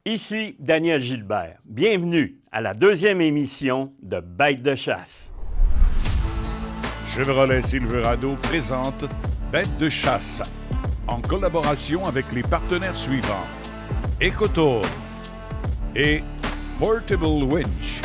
Ici Daniel Gilbert. Bienvenue à la deuxième émission de Bêtes de chasse. Chevrolet Silverado présente Bêtes de chasse en collaboration avec les partenaires suivants: Ecotour et Portable Winch.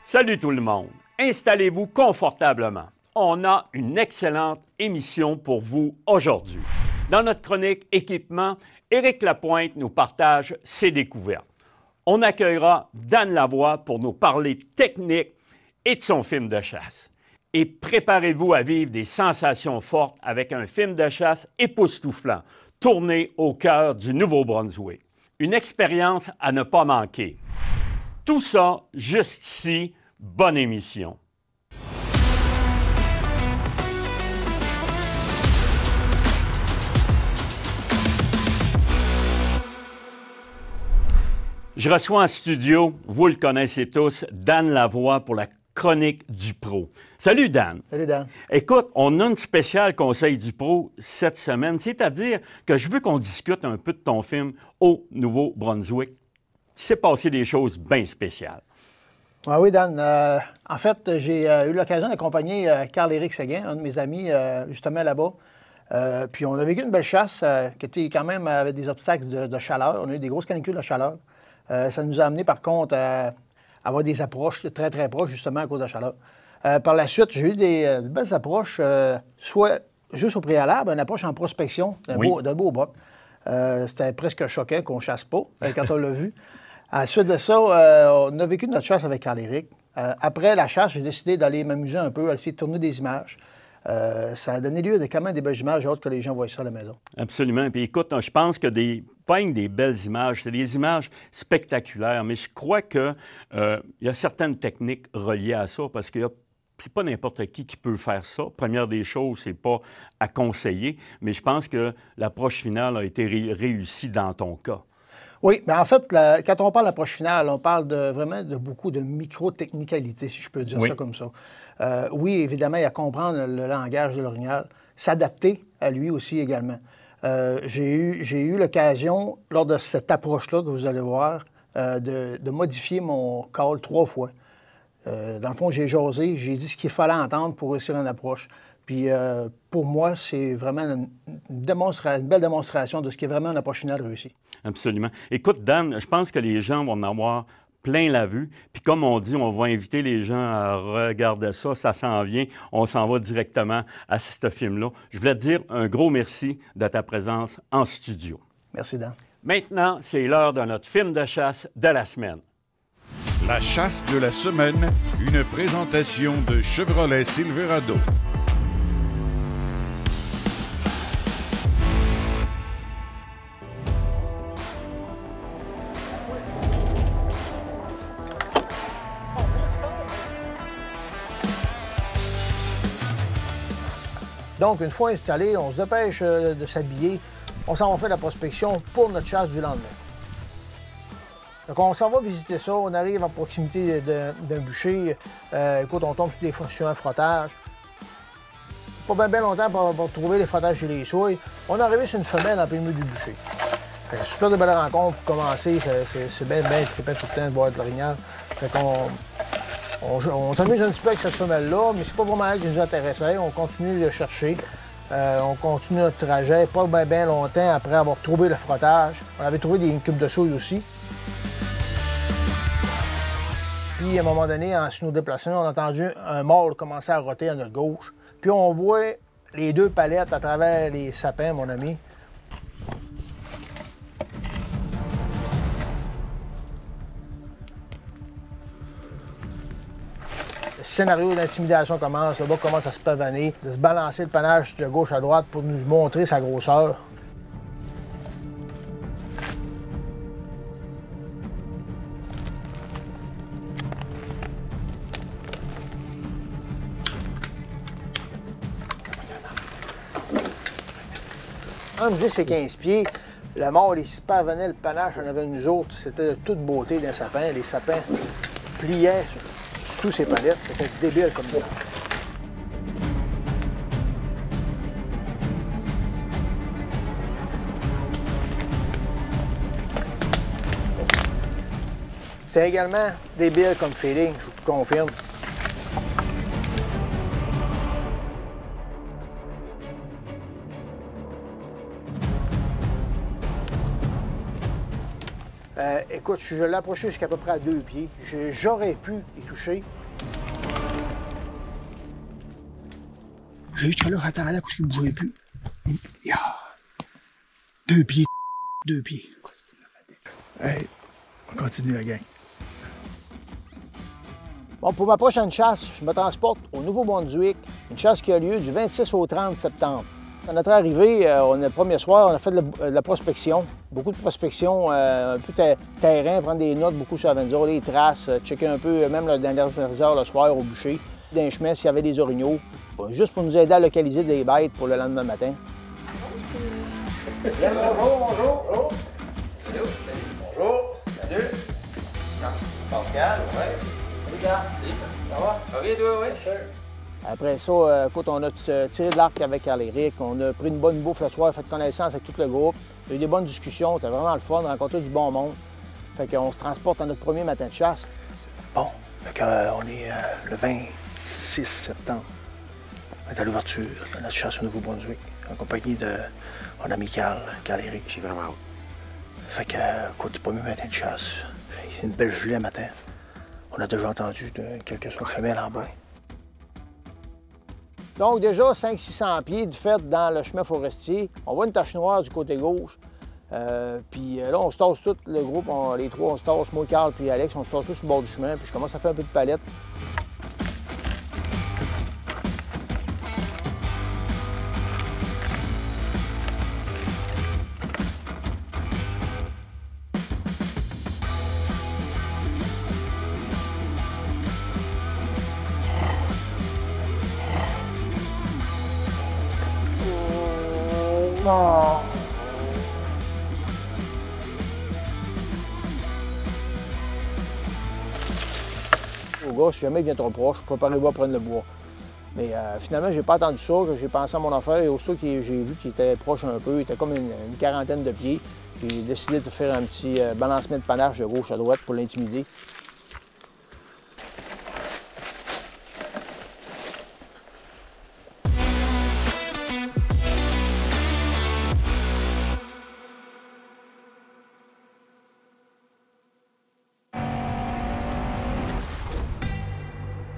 Salut tout le monde! Installez-vous confortablement. On a une excellente émission pour vous aujourd'hui. Dans notre chronique équipement, Éric Lapointe nous partage ses découvertes. On accueillera Dan Lavoie pour nous parler technique et de son film de chasse. Et préparez-vous à vivre des sensations fortes avec un film de chasse époustouflant, tourné au cœur du Nouveau-Brunswick. Une expérience à ne pas manquer. Tout ça juste ici. Bonne émission. Je reçois en studio, vous le connaissez tous, Dan Lavoie pour la chronique du pro. Salut Dan. Salut Dan. Écoute, on a une spéciale conseil du pro cette semaine, c'est-à-dire que je veux qu'on discute un peu de ton film au Nouveau-Brunswick. Il s'est passé des choses bien spéciales. Ah oui, Dan. En fait, j'ai eu l'occasion d'accompagner Carl-Éric Séguin, un de mes amis, justement là-bas. Puis on a vécu une belle chasse qui était quand même avec des obstacles de chaleur. On a eu des grosses canicules de chaleur. Ça nous a amené, par contre, à avoir des approches très, très proches, justement, à cause de la chaleur. Par la suite, j'ai eu des belles approches, soit juste au préalable, une approche en prospection d'un beau buck. C'était presque choquant qu'on ne chasse pas quand on l'a vu. Ensuite de ça, on a vécu notre chasse avec Carl-Éric. Après la chasse, j'ai décidé d'aller m'amuser un peu, à essayer de tourner des images. Ça a donné lieu à quand même des belles images, j'ai hâte que les gens voient ça à la maison. Absolument. Puis écoute, je pense que pas des belles images, c'est des images spectaculaires, mais je crois qu'il y a certaines techniques reliées à ça, parce que c'est pas n'importe qui peut faire ça. Première des choses, c'est pas à conseiller, mais je pense que l'approche finale a été réussie dans ton cas. Oui, mais en fait, quand on parle d'approche finale, on parle vraiment de beaucoup de micro-technicalités, si je peux dire ça comme ça. Oui, évidemment, il y a à comprendre le langage de l'orignal, s'adapter à lui aussi également. J'ai eu l'occasion, lors de cette approche-là que vous allez voir, de modifier mon call 3 fois. Dans le fond, j'ai jasé, j'ai dit ce qu'il fallait entendre pour réussir une approche. Puis pour moi, c'est vraiment une belle démonstration de ce qui est vraiment une approche finale réussie. Absolument. Écoute, Dan, je pense que les gens vont en avoir plein la vue. Puis comme on dit, on va inviter les gens à regarder ça. Ça s'en vient. On s'en va directement à ce film-là. Je voulais te dire un gros merci de ta présence en studio. Merci, Dan. Maintenant, c'est l'heure de notre film de chasse de la semaine. La chasse de la semaine, une présentation de Chevrolet Silverado. Donc, une fois installé, on se dépêche de s'habiller. On s'en va faire la prospection pour notre chasse du lendemain. Donc, on s'en va visiter ça. On arrive à proximité d'un bûcher. Écoute, on tombe sur un frottage. Pas bien longtemps pour trouver les frottages chez les souilles. On est arrivé sur une femelle en plein milieu du bûcher. C'est super de belle rencontre pour commencer. C'est bien trippant tout le temps de voir de l'orignal. Fait qu'on on s'amuse un petit peu avec cette femelle-là, mais c'est pas vraiment elle qui nous intéressait. On continue de chercher. On continue notre trajet, pas bien longtemps après avoir trouvé le frottage. On avait trouvé des cubes de souille aussi. Puis, à un moment donné, en nous déplaçant, on a entendu un mâle commencer à roter à notre gauche. Puis, on voit les deux palettes à travers les sapins, mon ami. Le scénario d'intimidation commence. Le bas commence à se pavaner, de se balancer le panache de gauche à droite pour nous montrer sa grosseur. Entre 10 et 15 pieds, le mort, les super venaient, le panache, on avait nous autres. C'était de toute beauté d'un sapin. Les sapins pliaient sous ces palettes. C'était débile comme ça. C'est également débile comme feeling, je vous le confirme. Écoute, je l'ai approché jusqu'à peu près à 2 pieds. J'aurais pu y toucher. J'ai jusqu'à là, j'attendais à cause qu'il ne bougeait plus. 2 pieds. 2 pieds. Hey, on continue la gang. Bon, pour ma prochaine chasse, je me transporte au Nouveau-Brunswick, une chasse qui a lieu du 26 au 30 septembre. À notre arrivée, le premier soir, on a fait de la prospection, beaucoup de prospection, un peu terrain, prendre des notes beaucoup sur la Aventure, les traces, checker un peu, même dans les dernières heures le soir au bûcher, dans les chemins s'il y avait des orignaux, juste pour nous aider à localiser des bêtes pour le lendemain matin. Bien, bonjour, bonjour, bonjour. Salut, bonjour, salut. Pascal, ouais. Salut, Carl. Ça va? Ça va bien, toi, oui? Bien sûr. Après ça, écoute, on a tiré de l'arc avec Carl-Éric, on a pris une bonne bouffe le soir, fait connaissance avec tout le groupe. Il y a eu des bonnes discussions, c'était vraiment le fun, rencontrer du bon monde. Fait qu'on se transporte à notre premier matin de chasse. Bon, fait qu'on est le 26 septembre. On est à l'ouverture de notre chasse au Nouveau-Brunswick, en compagnie de mon ami Carl-Éric. J'ai vraiment hâte. Fait que, écoute, le premier matin de chasse, c'est une belle gelée matin. On a déjà entendu de quelques soins femelles en bas. Donc déjà 500-600 pieds de fait dans le chemin forestier. On voit une tache noire du côté gauche. Puis là, on se tasse tout, le groupe, les trois, on se tasse, moi, Carl puis Alex, on se tasse tout sur le bord du chemin. Puis je commence à faire un peu de palette. Non. Au gars, si jamais il vient trop proche, préparez-vous à prendre le bois. Mais finalement, j'ai pas attendu ça, j'ai pensé à mon affaire et aussitôt que j'ai vu qu'il était proche un peu, il était comme une quarantaine de pieds, j'ai décidé de faire un petit balancement de panache de gauche à droite pour l'intimider.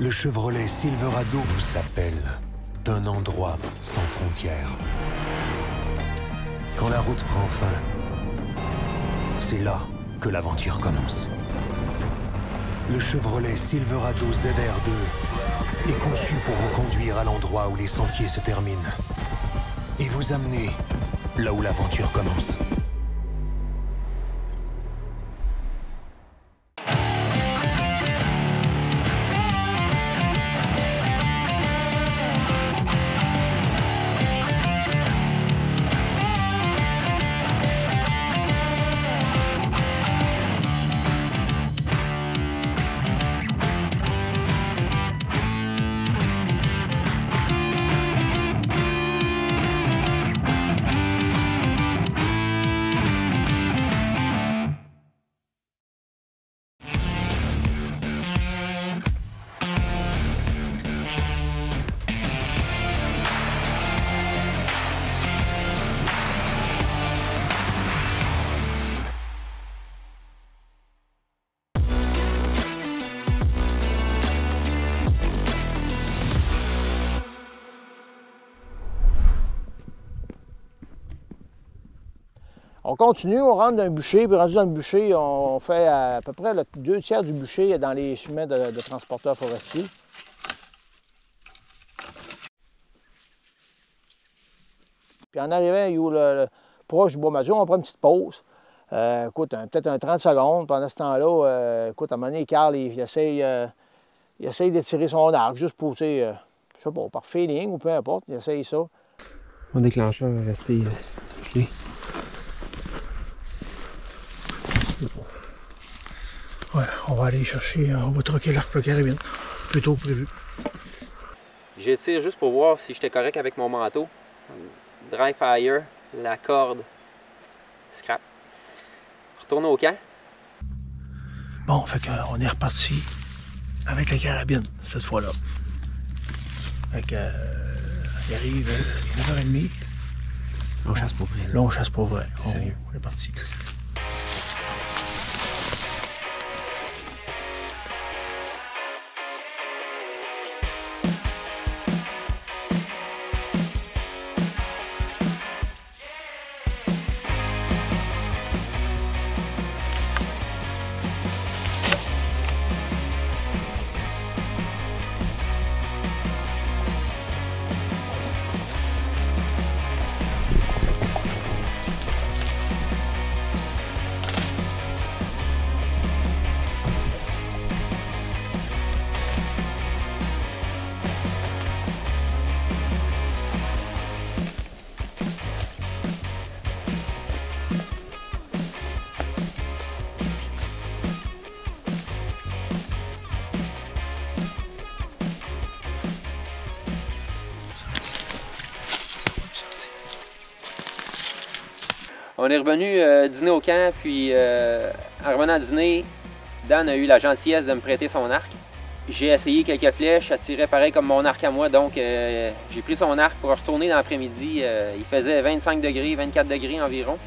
Le Chevrolet Silverado vous appelle d'un endroit sans frontières. Quand la route prend fin, c'est là que l'aventure commence. Le Chevrolet Silverado ZR2 est conçu pour vous conduire à l'endroit où les sentiers se terminent et vous amener là où l'aventure commence. On continue, on rentre dans un bûcher, puis rendu dans le bûcher, on fait à peu près le 2/3 du bûcher dans les chemins de transporteurs forestiers. Puis en arrivant proche du bois mature, on prend une petite pause. Écoute, peut-être un 30 secondes. Pendant ce temps-là, écoute, à un moment donné, Carl, il essaye d'étirer son arc, juste pour, tu sais, je sais pas, par feeling ou peu importe, il essaye ça. Mon déclencheur est resté Okay. Ouais, on va aller chercher, on va troquer l'arc de carabine, plus tôt que prévu. J'étire juste pour voir si j'étais correct avec mon manteau. Dry fire, la corde, scrap. Retourne au camp. Bon, fait qu'on est reparti avec la carabine cette fois-là. Fait que, il arrive 9h30. Là, on chasse pour vrai. Là, on chasse pour vrai. Sérieux. On est parti. On est revenu dîner au camp, puis en revenant à dîner, Dan a eu la gentillesse de me prêter son arc. J'ai essayé quelques flèches, ça tirait pareil comme mon arc à moi, donc j'ai pris son arc pour retourner dans l'après-midi. Il faisait 25 degrés, 24 degrés environ.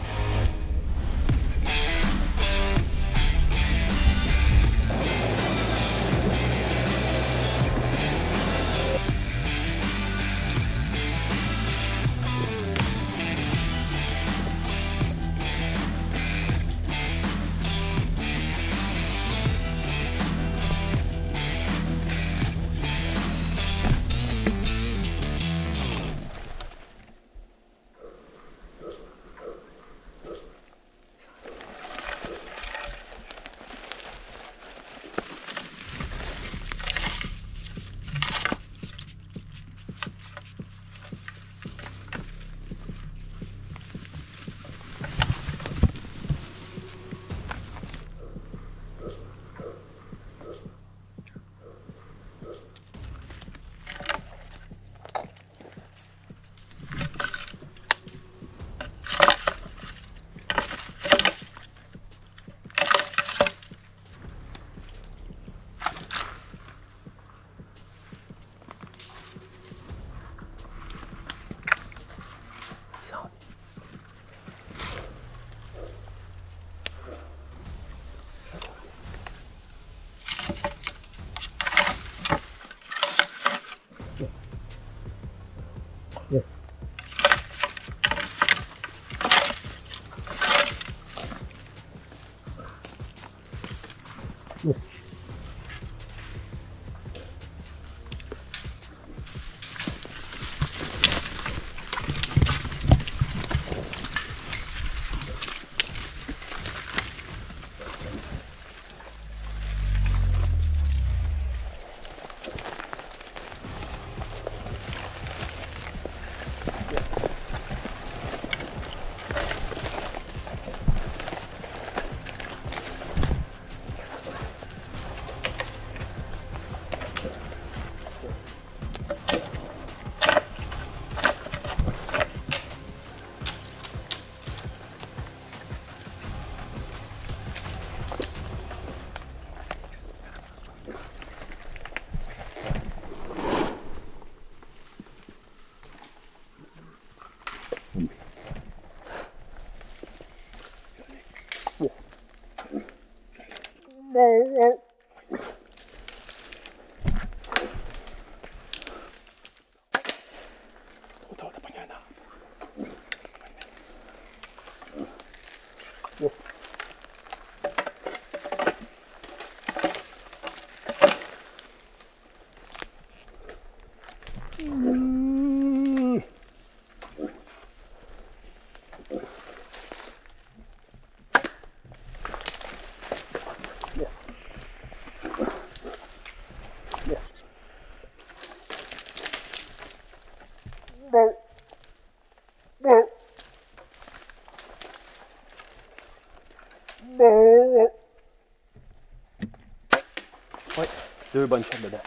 2 bonnes shots dedans.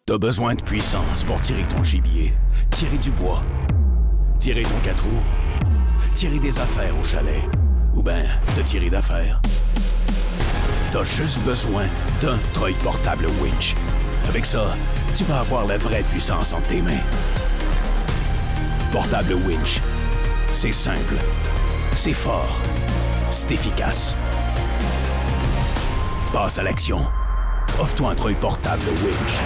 T'as besoin de puissance pour tirer ton gibier, tirer du bois, tirer ton 4 roues, tirer des affaires au chalet, ou ben te tirer d'affaires. T'as juste besoin d'un treuil portable winch. Avec ça, tu vas avoir la vraie puissance entre tes mains. Portable winch. C'est simple, c'est fort, c'est efficace. Passe à l'action. Offre-toi un treuil portable winch.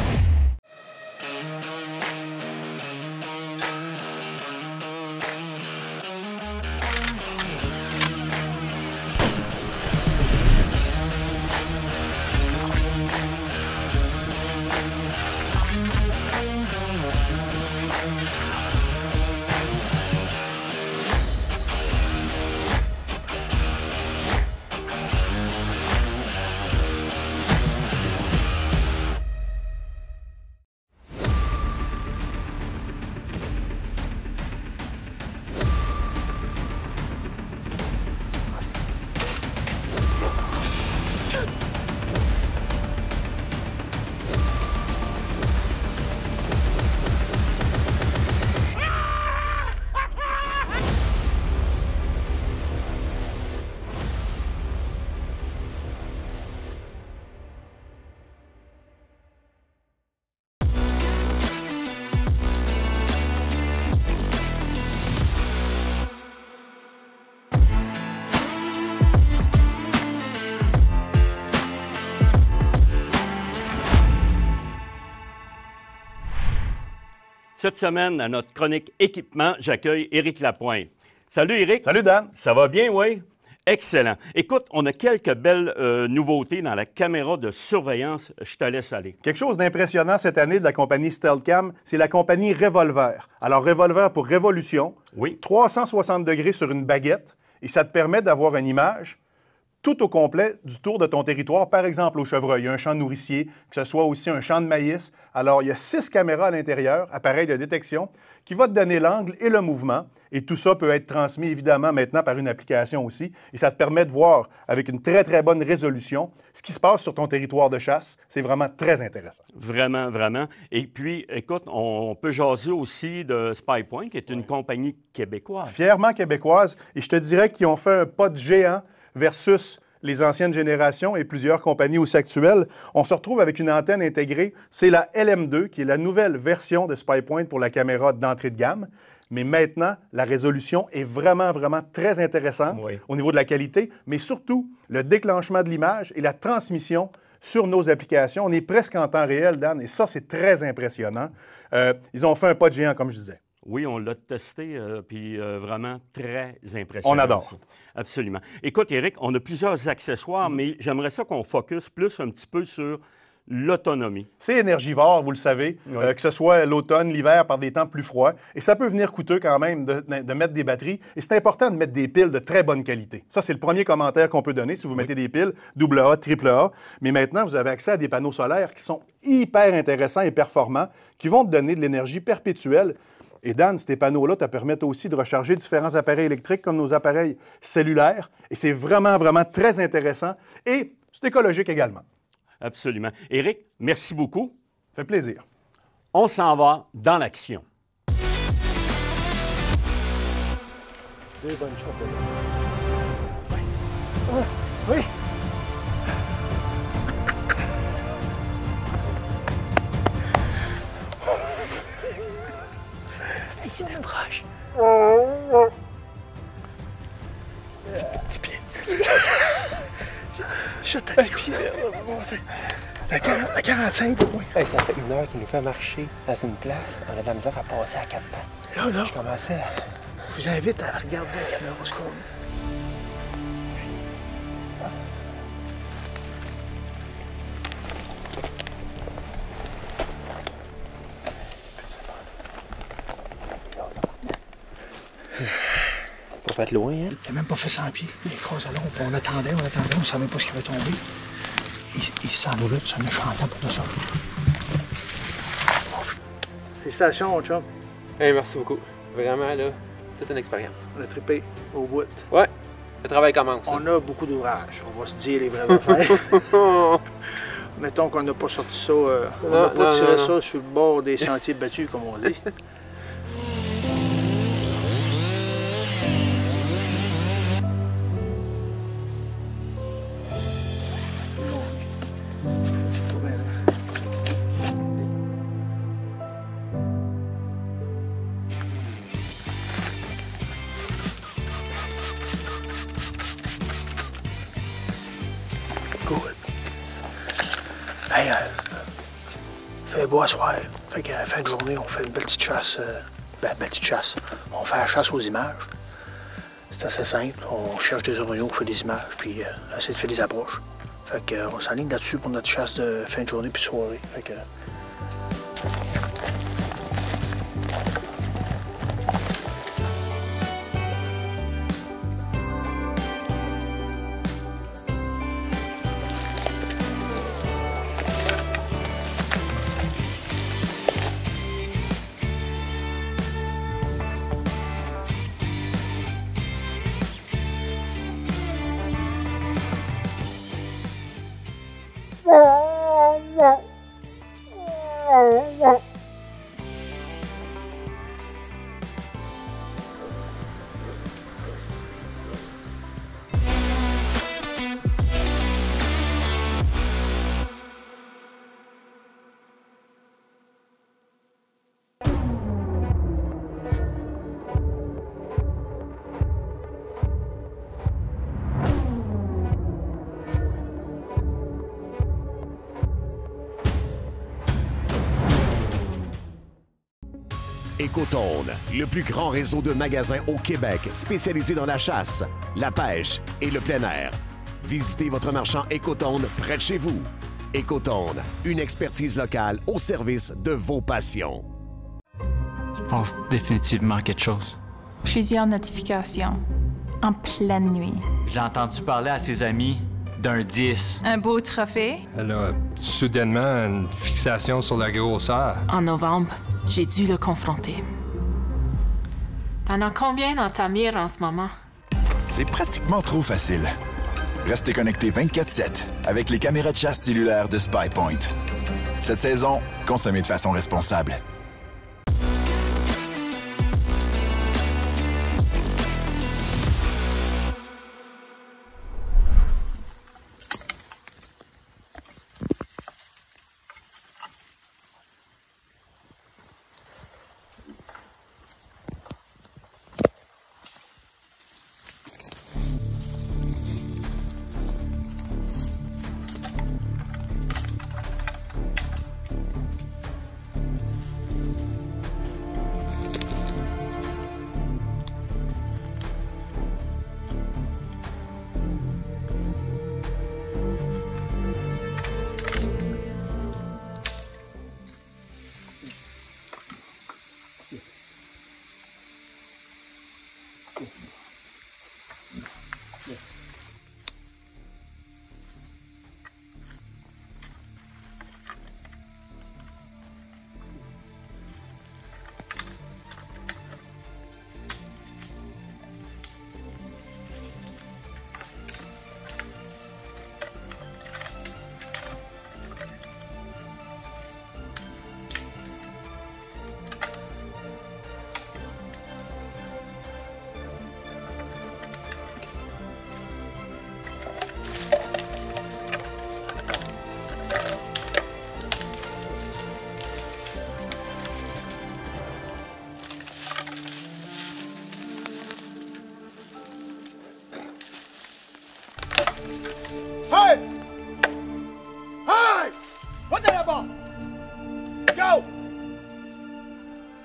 Cette semaine, à notre chronique équipement, j'accueille Éric Lapointe. Salut Éric. Salut Dan. Ça va bien, oui? Excellent. Écoute, on a quelques belles nouveautés dans la caméra de surveillance. Je te laisse aller. Quelque chose d'impressionnant cette année de la compagnie Stealthcam, c'est la compagnie Revolver. Alors, Revolver pour révolution. Oui. 360 degrés sur une baguette et ça te permet d'avoir une image tout au complet du tour de ton territoire. Par exemple, au Chevreuil, il y a un champ nourricier, que ce soit aussi un champ de maïs. Alors, il y a 6 caméras à l'intérieur, appareils de détection, qui vont te donner l'angle et le mouvement. Et tout ça peut être transmis, évidemment, maintenant par une application aussi. Et ça te permet de voir, avec une très, très bonne résolution, ce qui se passe sur ton territoire de chasse. C'est vraiment très intéressant. Vraiment, vraiment. Et puis, écoute, on peut jaser aussi de SpyPoint, qui est une compagnie québécoise. Fièrement québécoise. Et je te dirais qu'ils ont fait un pas de géant versus les anciennes générations et plusieurs compagnies aussi actuelles. On se retrouve avec une antenne intégrée. C'est la LM2, qui est la nouvelle version de SpyPoint pour la caméra d'entrée de gamme. Mais maintenant, la résolution est vraiment, vraiment très intéressante au niveau de la qualité, mais surtout le déclenchement de l'image et la transmission sur nos applications. On est presque en temps réel, Dan, et ça, c'est très impressionnant. Ils ont fait un pas de géant, comme je disais. Oui, on l'a testé, puis vraiment très impressionnant. On adore. Absolument. Écoute, Éric, on a plusieurs accessoires, mais j'aimerais ça qu'on focus plus un petit peu sur l'autonomie. C'est énergivore, vous le savez, que ce soit l'automne, l'hiver, par des temps plus froids. Et ça peut venir coûteux quand même de mettre des batteries. Et c'est important de mettre des piles de très bonne qualité. Ça, c'est le premier commentaire qu'on peut donner si vous mettez des piles AA, AAA. Mais maintenant, vous avez accès à des panneaux solaires qui sont hyper intéressants et performants, qui vont te donner de l'énergie perpétuelle. Et Dan, ces panneaux-là te permettent aussi de recharger différents appareils électriques comme nos appareils cellulaires. Et c'est vraiment, vraiment très intéressant. Et c'est écologique également. Absolument. Éric, merci beaucoup. Ça fait plaisir. On s'en va dans l'action. Deux bonnes choses. Oui. Oui. Il était proche. 10 pieds. Je t'ai 10 pieds. Bon, c'est à 45 pour moi. Hey, ça fait 1 heure qu'il nous fait marcher à une place. On a de la misère à passer à 4 pattes. Là. Je commençais à... Je vous invite à regarder la caméra ce qu'on a. Pas être loin, hein? Il n'a même pas fait 100 pieds. Il écrase à l'ombre. On attendait, on ne savait pas ce qui avait tombé. Il s'envolait de ce méchant temps pour de ça. Félicitations, mon chum. Hey, merci beaucoup. Vraiment, là, toute une expérience. On a trippé au bout. Ouais, le travail commence. On a beaucoup d'ouvrages, on va se dire les vraies affaires. Mettons qu'on n'a pas sorti ça, on n'a pas tiré ça sur le bord des sentiers battus, comme on dit. Good. Hey, fait beau à soir. Fait qu'à la fin de journée, on fait une belle petite chasse. Belle petite chasse. On fait la chasse aux images. C'est assez simple. On cherche des orignaux, on fait des images, puis on essaie de faire des approches. Fait qu'on s'aligne là-dessus pour notre chasse de fin de journée puis de soirée. Fait que... Écotone, le plus grand réseau de magasins au Québec spécialisé dans la chasse, la pêche et le plein air. Visitez votre marchand Écotone près de chez vous. Écotone, une expertise locale au service de vos passions. Je pense définitivement à quelque chose. Plusieurs notifications en pleine nuit. Je l'ai entendu parler à ses amis d'un 10. Un beau trophée. Elle a soudainement une fixation sur la grosseur. En novembre, j'ai dû le confronter. T'en as combien dans ta mire en ce moment? C'est pratiquement trop facile. Restez connectés 24/7 avec les caméras de chasse cellulaires de SpyPoint. Cette saison, consommez de façon responsable. Hey! Hey! Va de là-bas! Go!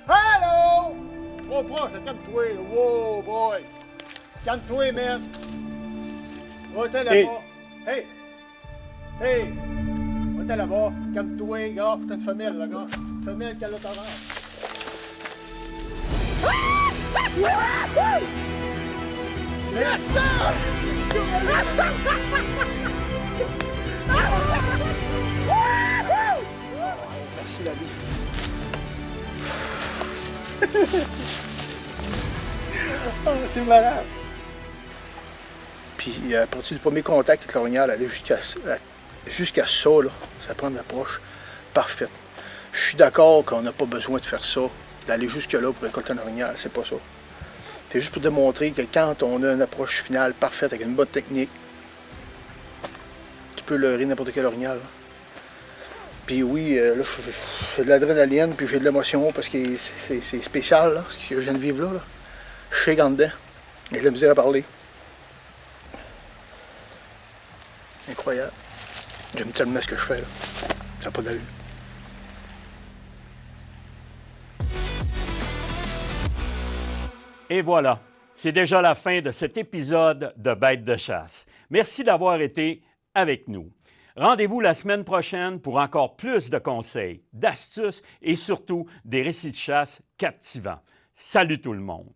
Hello! Trop proche, calme-toi. Wow, boy! Calme-toi, man! Va-t'en là-bas! Hey! Hey! Va-t'en là-bas! Calme-toi, gars! Je suis une femelle, là, gars! Femelle qui a l'autoraire! Yes, sir! Merci la vie. Oh, c'est malade. Puis à partir du premier contact avec l'orignal, aller jusqu'à ça, là, ça prend une approche parfaite. Je suis d'accord qu'on n'a pas besoin de faire ça, d'aller jusque-là pour récolter un orignal, c'est pas ça. C'est juste pour démontrer que quand on a une approche finale parfaite avec une bonne technique, tu peux leurrer n'importe quel orignal. Là. Puis oui, là, j'ai de l'adrénaline, puis j'ai de l'émotion parce que c'est spécial, là, ce que je viens de vivre là. Je shake en dedans, et j'ai de la misère à parler. Incroyable. J'aime tellement ce que je fais, là. Ça n'a pas d'allure. Et voilà, c'est déjà la fin de cet épisode de Bêtes de chasse. Merci d'avoir été avec nous. Rendez-vous la semaine prochaine pour encore plus de conseils, d'astuces et surtout des récits de chasse captivants. Salut tout le monde!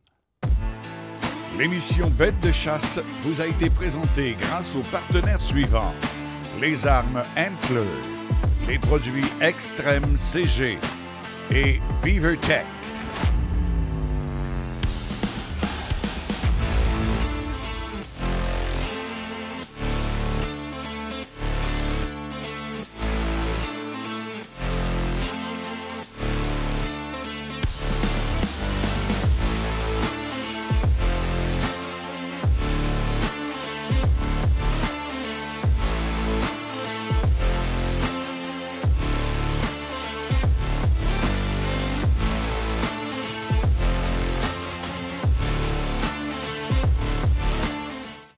L'émission Bêtes de chasse vous a été présentée grâce aux partenaires suivants. Les armes Antler, les produits Extreme CG et BeaverTech.